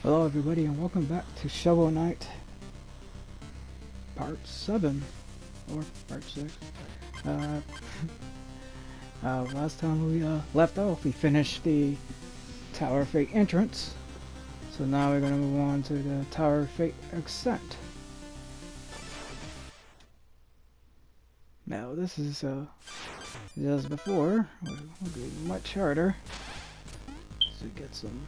Hello everybody and welcome back to Shovel Knight Part 7 or Part 6. Last time we left off we finished the Tower of Fate entrance, so now we're going to move on to the Tower of Fate ascent. Now this is as before, will be much harder to get some.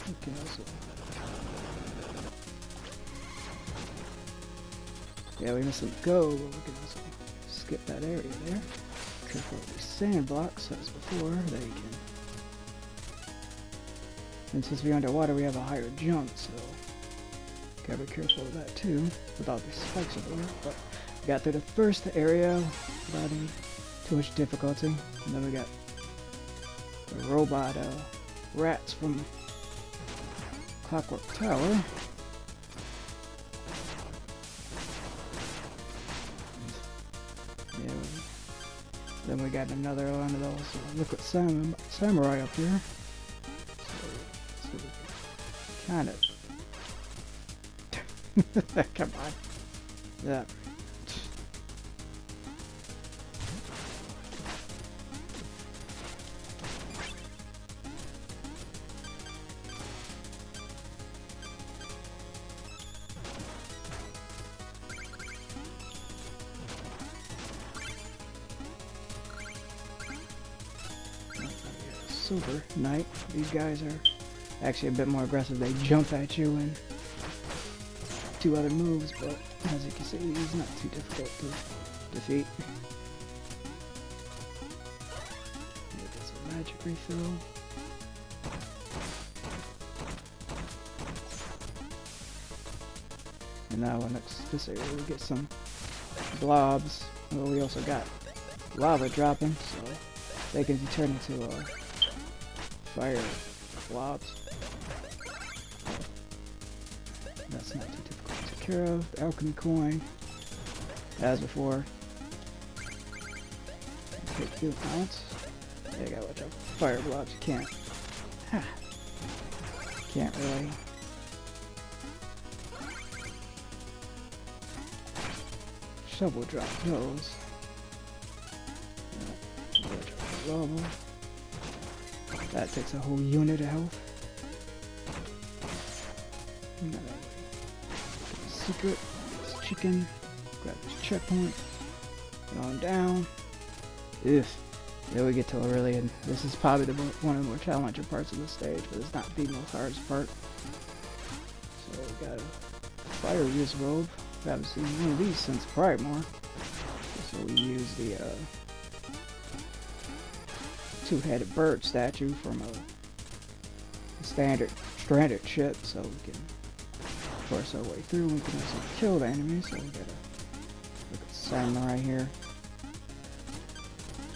Okay, also. Yeah, we mustn't go, but we can also skip that area there. Careful of these sand blocks, as before. There you can. And since we're underwater, we have a higher jump, so gotta be careful of that too, with all these spikes everywhere. But we got through the first area without any too much difficulty. And then we got the robot rats from Clockwork Tower. Yeah, then we got another one of those liquid samurai up here. So we kind of come on. Yeah. Silver Knight. These guys are actually a bit more aggressive. They jump at you and do other moves, but as you can see, he's not too difficult to defeat. Get some magic refill. And now next this area we get some blobs. Well, we also got lava dropping, so they can be turned into fire blobs. That's not too difficult to take care of. The alchemy coin, as before. Take 2 pounds. There you go, watch out. Fire blobs, you can't. Can't really. Shovel drop those. Lava. That takes a whole unit of health. Secret. This chicken. Grab this checkpoint. Going down. If there we get to really, and this is probably one of the more challenging parts of the stage, but it's not the most hardest part. So we got a fire use robe. We haven't seen one of these since Primor. So we use the two-headed bird statue from a standard stranded ship, so we can force our way through. We can also kill the enemies, so we gotta look at samurai here.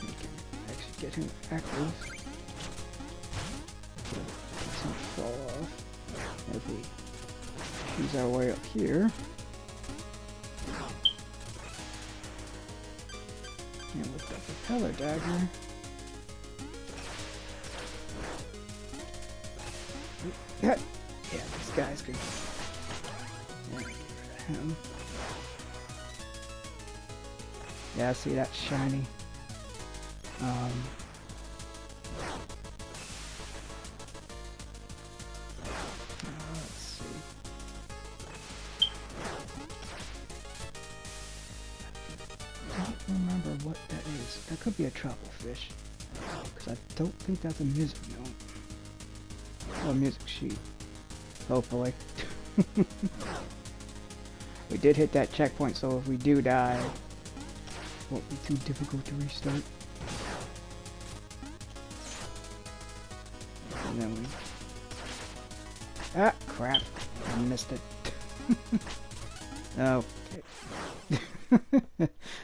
We can actually get him active. So let's not fall off. If we choose our way up here. And with the propeller dagger. Yeah, these guys can. Yeah, get rid of him. Yeah, see that shiny. Let's see. I don't remember what that is. That could be a truffle fish, because I don't think that's a music note. Oh, music sheet. Hopefully. We did hit that checkpoint, so if we do die, it won't be too difficult to restart. And then we... Ah, crap. I missed it. Okay.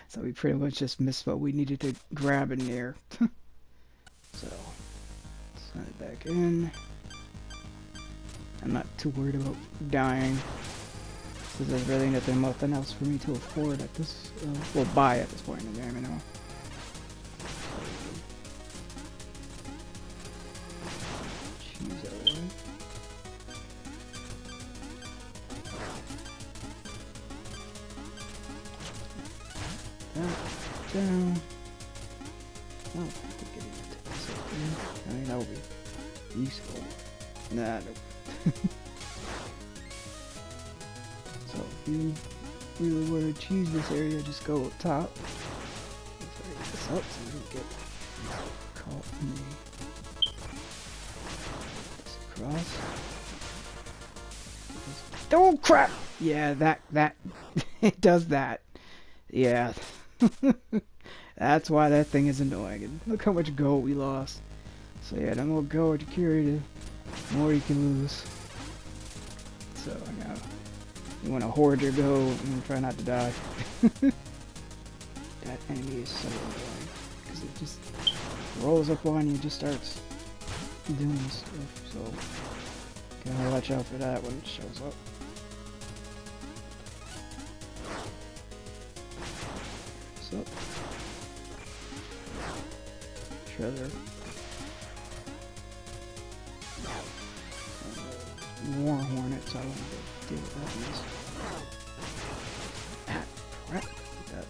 So we pretty much just missed what we needed to grab in there. So, send it back in. I'm not too worried about dying. Because there's really nothing else for me to afford at this, well, buy at this point in the game, you know. Cheese that away. Down. Oh, I could get it. I mean, that would be useful. Nah, nope. So if you really want to choose this area, just go up top. Let's hurry this up so we don't get caught in the cross. Oh crap! Yeah, that it does that. Yeah. That's why that thing is annoying. And look how much gold we lost. So yeah, the more gold you carry, the more you can lose. So yeah, you want to hoard your gold and try not to die. That enemy is so annoying because it just rolls up on you and just starts doing stuff. So gotta watch out for that when it shows up. So treasure. War hornets, I don't want to deal with that. Ah, crap. That.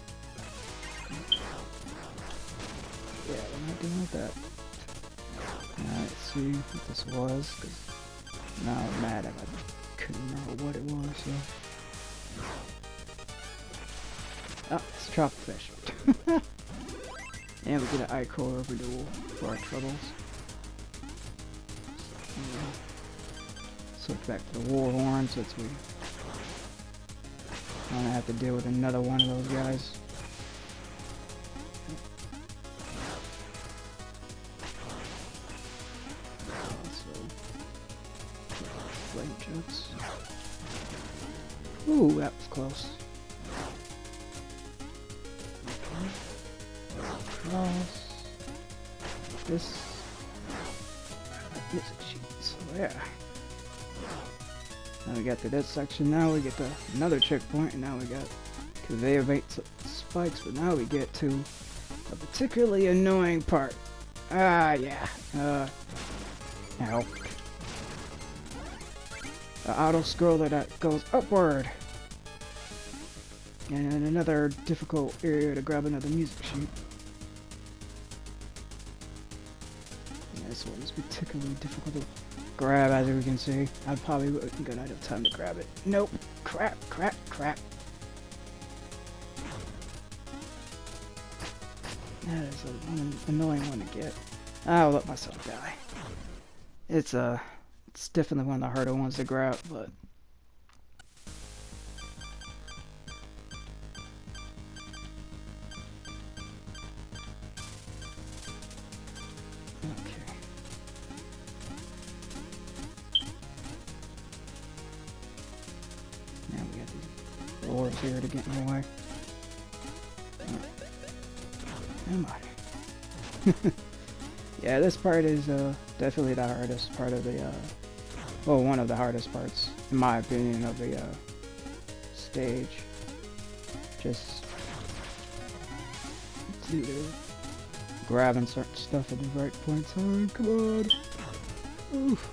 Yeah, we're not dealing with that. Alright, see what this was, because now I'm mad if I couldn't remember what it was, so. Oh, it's tropic fish. And we get an ichor renewal for our troubles. Switch back to the war horn since we don't have to deal with another one of those guys. Also, flame jets. Ooh, that was close. Cross this music sheet. So yeah. Now we got to that section. Now we get to another checkpoint, and now we got conveyor belt spikes. But now we get to a particularly annoying part. Ah, yeah. Now the auto scroller that goes upward. And in another difficult area to grab another music sheet. Yeah, this one is particularly difficult to grab, as we can see. I probably wouldn't get enough time to grab it. Nope. Crap, crap, crap. That is an annoying one to get. I'll let myself die. It's definitely one of the harder ones to grab, but here to get in the way. Am I? Yeah, this part is definitely the hardest part of the well, one of the hardest parts, in my opinion, of the stage. Just due to grabbing certain stuff at the right points. Oh, come on! Oof!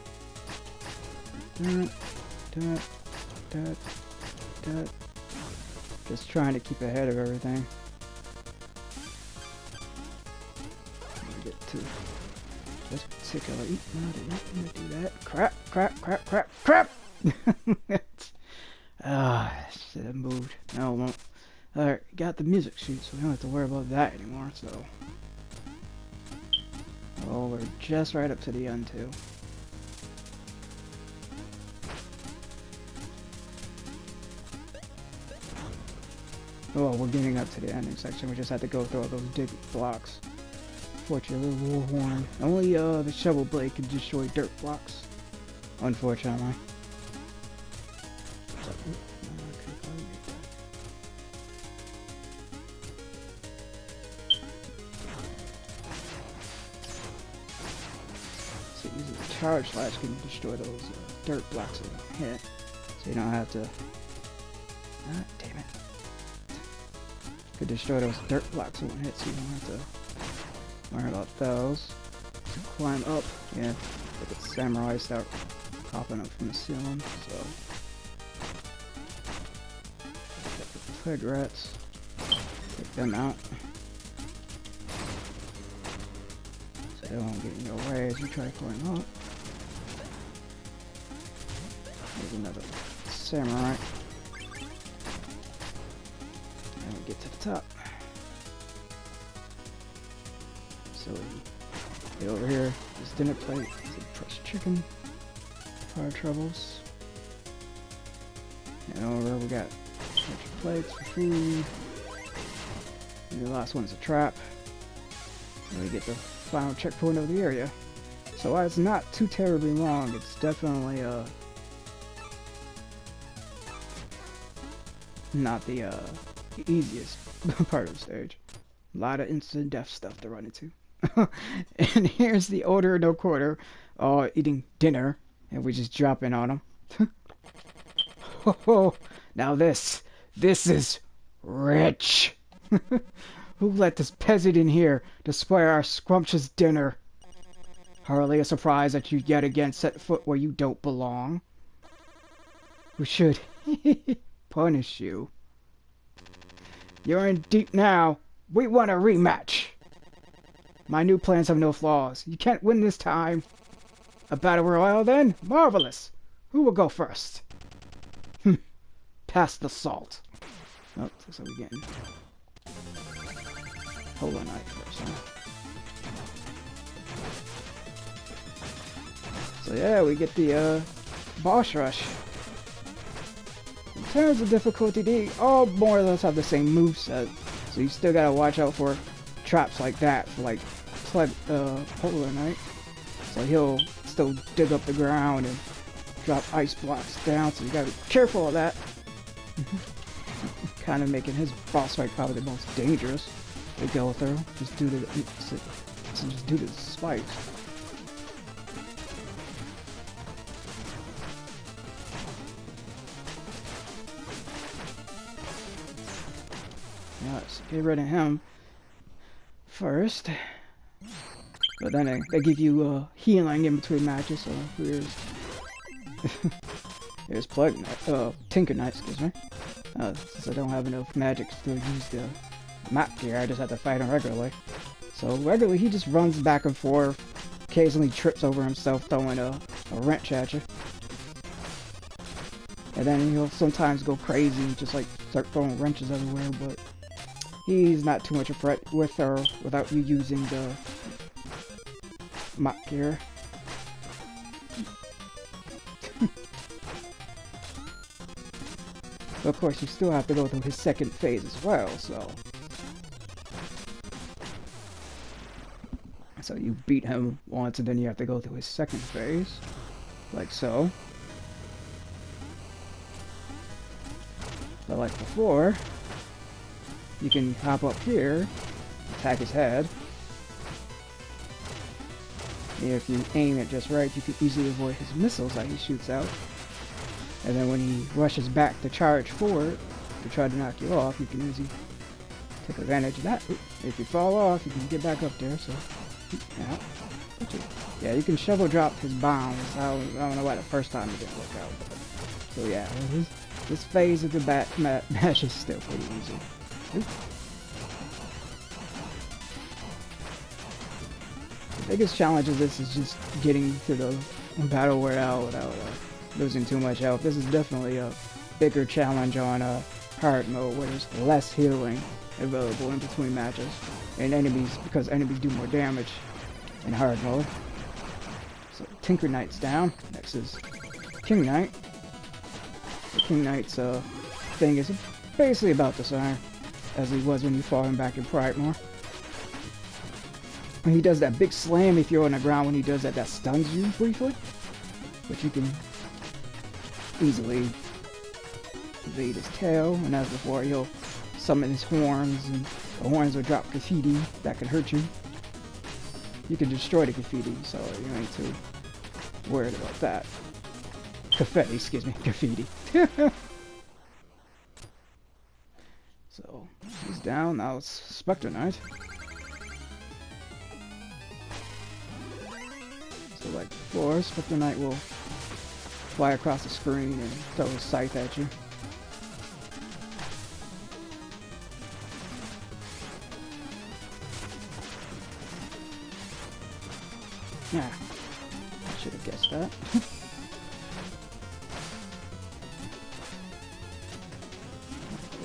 That. Just trying to keep ahead of everything. Get to this particular. No, I did not want to do that. Crap! Should have moved. No, it won't. Alright, got the music sheet, so we don't have to worry about that anymore. So, oh, we're just right up to the end too. Oh, we're getting up to the ending section. We just had to go through all those dig blocks. Fortunately, Warhorn. Only the shovel blade can destroy dirt blocks. Unfortunately. So using the charge slash can destroy those dirt blocks in a hit. So you don't have to Ah, damn it. Could destroy those dirt blocks in one hit, so you don't have to worry about those. To climb up, yeah, but the samurai start popping up from the ceiling, so. Get the plague rats. Take them out. So they won't get in your way as you try climbing up. There's another samurai. And we get to the top. So we get over here, this dinner plate, press chicken, fire troubles. And over we got extra plates for food. And the last one's a trap. And we get the final checkpoint of the area. So while it's not too terribly long, it's definitely not the easiest part of the stage. A lot of instant death stuff to run into. And here's the order no quarter, eating dinner, and we just drop in on them. Oh, now this is rich. Who let this peasant in here to spoil our scrumptious dinner? Hardly a surprise that you yet again set foot where you don't belong. We should punish you. You're in deep now. We want a rematch. My new plans have no flaws. You can't win this time. A battle royale then? Marvelous. Who will go first? Pass the salt. Oh, looks like we're getting Hollow Knight first, huh? So yeah, we get the boss rush. In terms of difficulty, they all more or less have the same moveset, so you still gotta watch out for traps like that, for like Hollow Knight. So he'll still dig up the ground and drop ice blocks down, so you gotta be careful of that. Kind of making his boss fight probably the most dangerous to go through, just due to the spikes. Yeah, let's get rid of him first. But then they give you healing in between matches, so here's Tinker Knight, excuse me. Since I don't have enough magic to use the map gear, I just have to fight him regularly. So regularly he just runs back and forth, occasionally trips over himself throwing a wrench at you. And then he'll sometimes go crazy and just like start throwing wrenches everywhere, but he's not too much a threat with or without you using the map gear. But of course you still have to go through his second phase as well, so you beat him once and then you have to go through his second phase, like so. But like before, you can hop up here, attack his head. If you aim it just right, you can easily avoid his missiles that he shoots out. And then when he rushes back to charge forward to try to knock you off, you can easily take advantage of that. If you fall off, you can get back up there. So, yeah, you can shovel drop his bombs. I don't know why the first time it didn't work out. But, so yeah, this phase of the match is still pretty easy. The biggest challenge of this is just getting to the battle royale without losing too much health. This is definitely a bigger challenge on hard mode, where there's less healing available in between matches, and because enemies do more damage in hard mode. So Tinker Knight's down. Next is King Knight. The King Knight's thing is basically about the same as he was when you fought him back in Pride-More. When he does that big slam if you're on the ground, when he does that stuns you briefly, but you can easily evade his tail, and as before, he'll summon his horns, and the horns will drop graffiti that can hurt you. You can destroy the graffiti, so you ain't too worried about that. Confetti, excuse me, graffiti. down. Now it's Spectre Knight. So like before, Spectre Knight will fly across the screen and throw his scythe at you. Yeah, I should have guessed that.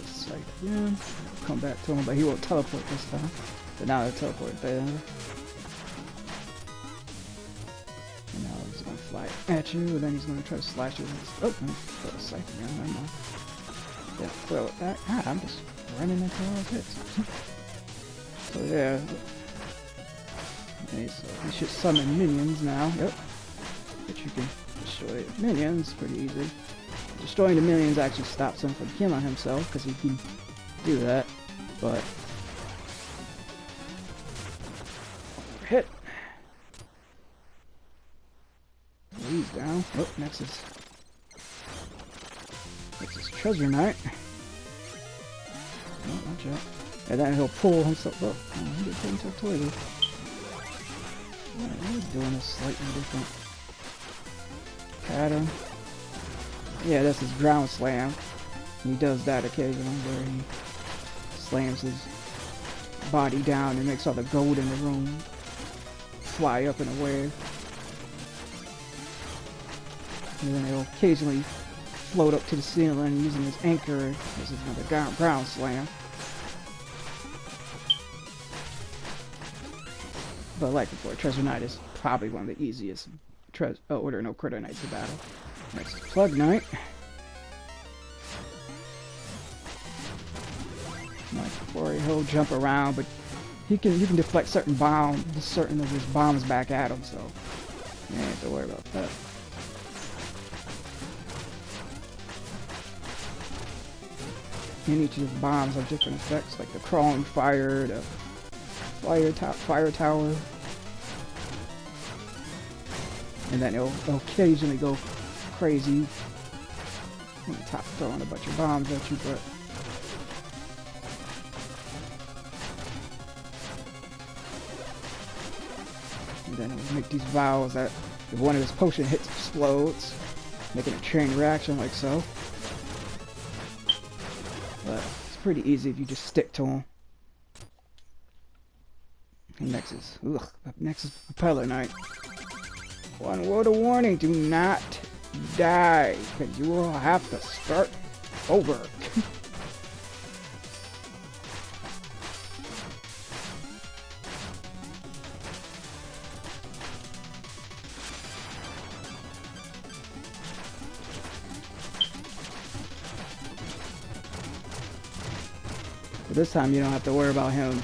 Scythe again. Come back to him, but he won't teleport this time. But now he'll teleport there. And now he's gonna fly at you, and then he's gonna try to slash you with his... Oh, throw the scythe again, never mind. Yeah, throw it back. Ah, I'm just running into all his hits. So yeah. Okay, so he should summon minions now. Yep. But you can destroy minions pretty easy. Destroying the minions actually stops him from killing himself, because he can do that. But hit. He's down. Oh, next is Treasure Knight. Oh, watch out. And then he'll pull himself up. Oh, he did pull himself toward you. He's doing a slightly different pattern. Yeah, that's his ground slam. He does that occasionally where he slams his body down and makes all the gold in the room fly up in a wave. And then he'll occasionally float up to the ceiling using his anchor. This is another ground slam. But like before, Treasure Knight is probably one of the easiest Order No Critter Knights to battle. Next, Plug Knight. Like before, he'll jump around, but you can deflect certain of his bombs back at him, so you don't have to worry about that. And each of his bombs have different effects, like the crawling fire, the fire tower, and then he'll occasionally go crazy on the top, throwing a bunch of bombs at you, but and then he'll make these vows that if one of his potion hits explodes, making a chain reaction like so. But it's pretty easy if you just stick to him. Next is Propeller Knight. One word of warning, do not die, because you will have to start over. But this time you don't have to worry about him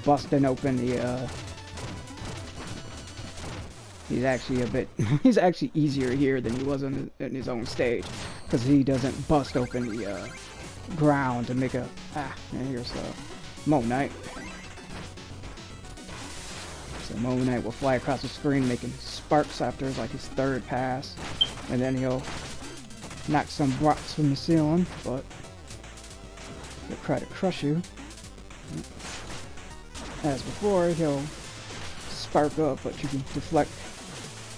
busting open the he's actually easier here than he was in his own stage, because he doesn't bust open the ground to make a and here's Moon Knight. So Moon Knight will fly across the screen making sparks after like his third pass, and then he'll knock some rocks from the ceiling, but he'll try to crush you. As before, he'll spark up, but you can deflect.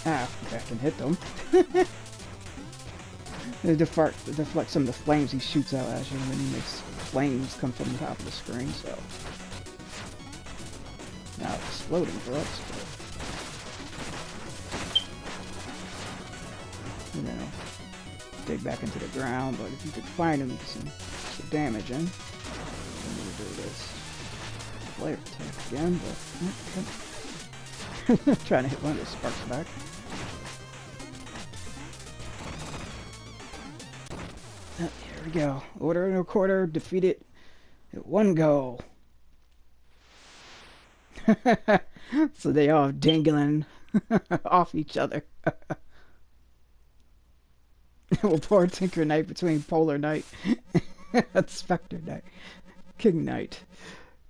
I can hit them. deflect some of the flames he shoots out at you, and then he makes flames come from the top of the screen, so. Now it's exploding for us, but. You know, dig back into the ground, but if you could find him, you can some damage in. I'm gonna do this. Flare attack again, but okay. Trying to hit one of the sparks back. Here we go. Order No Quarter defeated at one go. So they all dangling off each other. Well, poor Tinker Knight between Polar Knight and Spectre Knight. King Knight.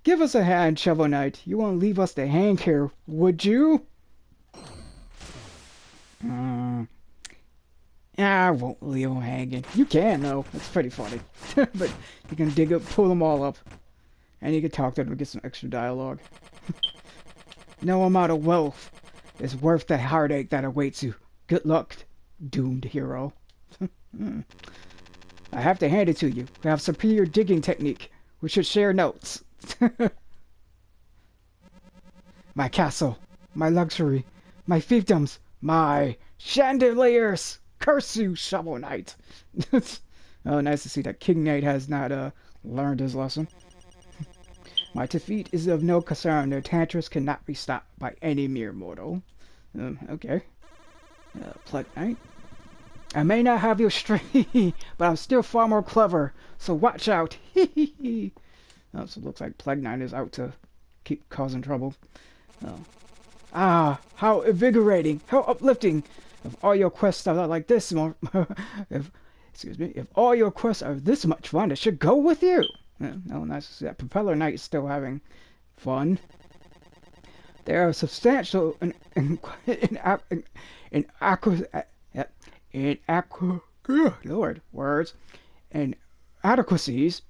Give us a hand, Shovel Knight. You won't leave us to hang here, would you? I won't leave them hanging. You can, though. That's pretty funny. But you can pull them all up. And you can talk to them to get some extra dialogue. No amount of wealth is worth the heartache that awaits you. Good luck, doomed hero. I have to hand it to you. We have superior digging technique. We should share notes. My castle, my luxury, my fiefdoms, my chandeliers. Curse you, Shovel Knight. Oh, nice to see that King Knight has not learned his lesson. My defeat is of no concern. Their tantrums cannot be stopped by any mere mortal. Okay. Plague Knight. I may not have your strength, but I'm still far more clever. So watch out. So it looks like Plague Knight is out to keep causing trouble. Ah, how invigorating, how uplifting. If all your quests are like this, if all your quests are this much fun, it should go with you. Oh, nice to see that Propeller Knight is still having fun. There are substantial inadequacies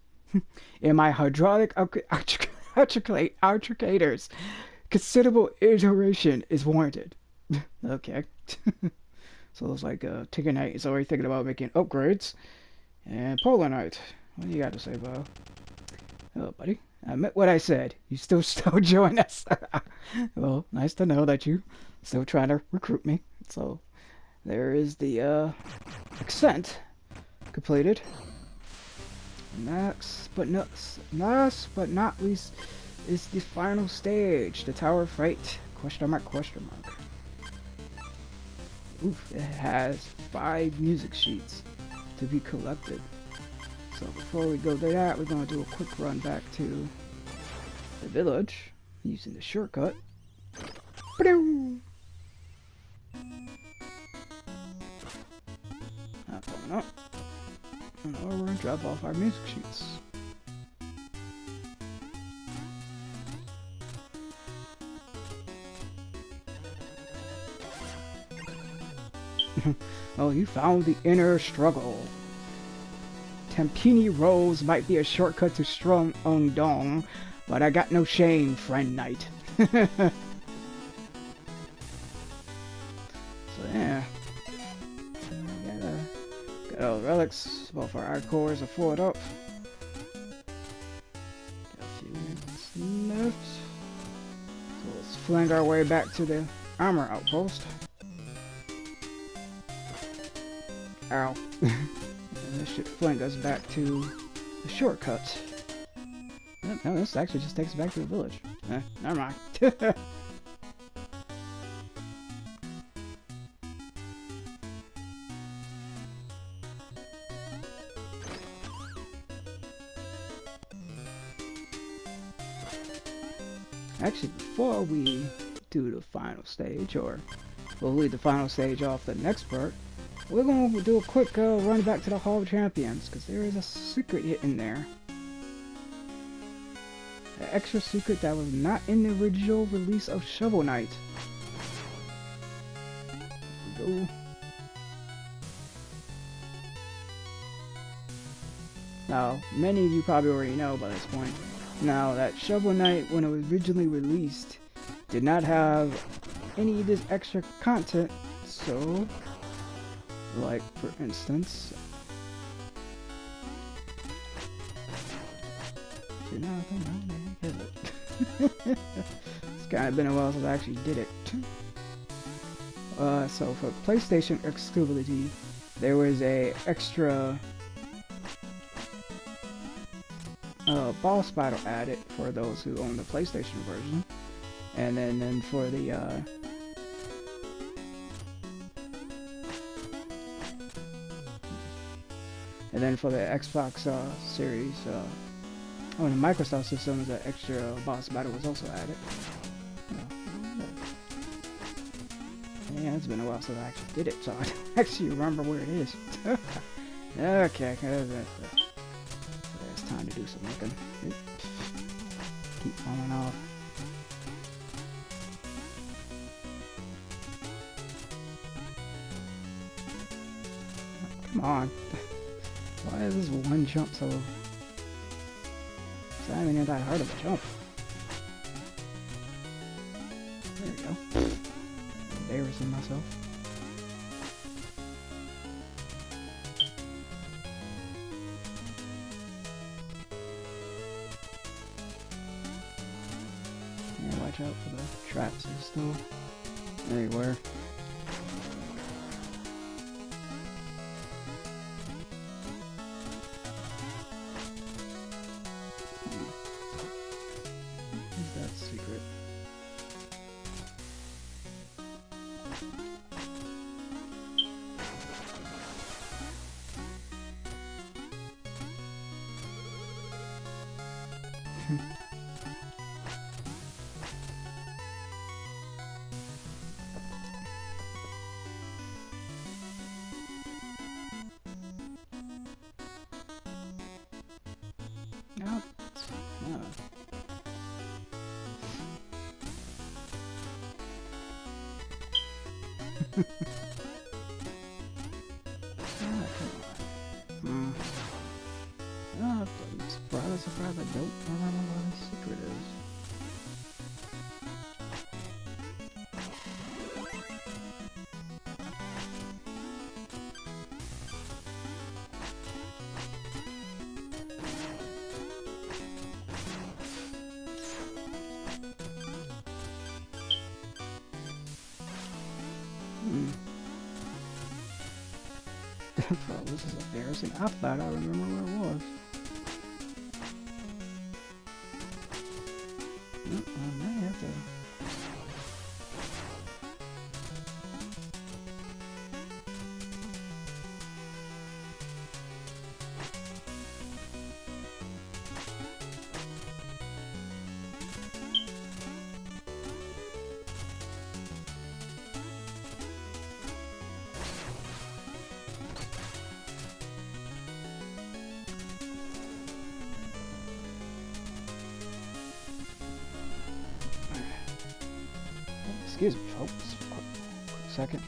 in my hydraulic articulators. Considerable iteration is warranted. Okay. So it looks like Ticker Knight is already thinking about making upgrades. And Polar Knight, what do you got to say, Bo? Oh, buddy, I meant what I said. You still join us. Well, nice to know that you still trying to recruit me. So there is the accent completed. Last but not least is the final stage, the Tower of Fate. Question mark, question mark. Oof, it has 5 music sheets to be collected. So before we go to that, we're going to do a quick run back to the village using the shortcut. Not coming up. And over and drop off our music sheets. Oh, you found the inner struggle. Tempini Rose might be a shortcut to Strong Ungdong, but I got no shame, friend knight. So yeah. Got all the relics. Both our cores are filled up. Got a few minutes left. So let's flank our way back to the armor outpost. Ow. And this should flank us back to the shortcut. No, this actually just takes us back to the village. Never mind. Actually, before we do the final stage, or we'll leave the final stage off the next part, we're going to do a quick run back to the Hall of Champions, because there is a secret hidden there. An extra secret that was not in the original release of Shovel Knight. Here we go. Now, many of you probably already know by this point. Now, that Shovel Knight, when it was originally released, did not have any of this extra content, so... like, for instance... It's kind of been a while since I actually did it. So for PlayStation exclusivity, there was a extra boss battle added for those who own the PlayStation version, and then for the Xbox Series, the Microsoft systems, that extra boss battle was also added. Yeah, it's been a while since I actually did it, so I don't actually remember where it is. Okay, it's time to do some looking. Keep falling off. Come on. Why is this one jump so not even that hard of a jump. There we go. Embarrassing myself. Yeah, watch out for the traps and stuff. There you were. What's that secret? No. No. Oh, I'm surprised I don't remember what the secret is. Oh, this is embarrassing. I thought I remember where it was. I may have to... Excuse me, folks. Quick second.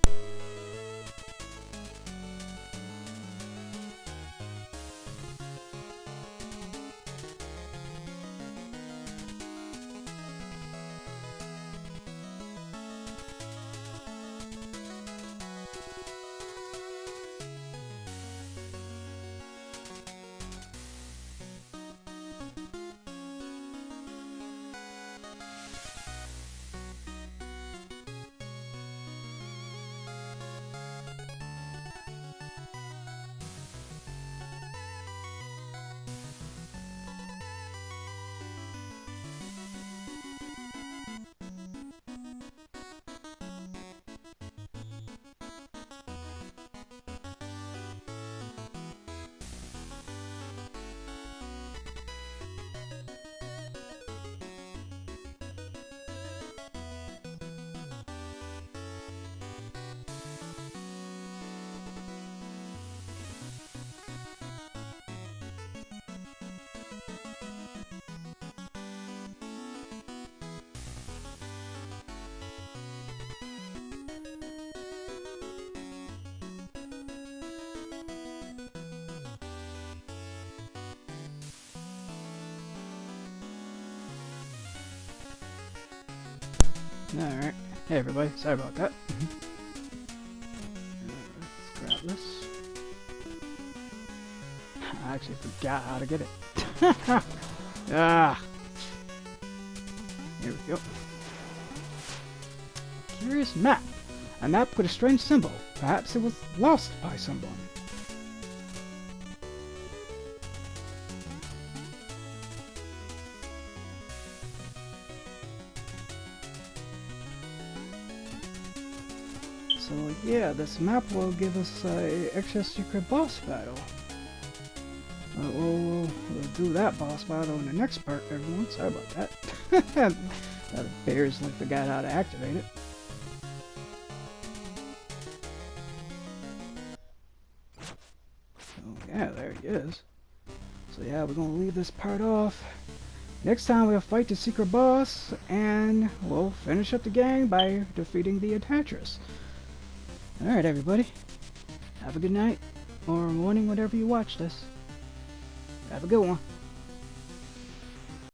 Alright. Hey everybody, sorry about that. Let's grab this. I actually forgot how to get it. Ah! Here we go. Curious map. A map with a strange symbol. Perhaps it was lost by someone. So yeah, this map will give us a extra secret boss battle. We'll do that boss battle in the next part, everyone. Sorry about that. I embarrassingly forgot how to activate it. So yeah, there he is. So yeah, we're gonna leave this part off. Next time we'll fight the secret boss, and we'll finish up the gang by defeating the Enchantress. Alright everybody, have a good night, or morning, whenever you watch this. Have a good one.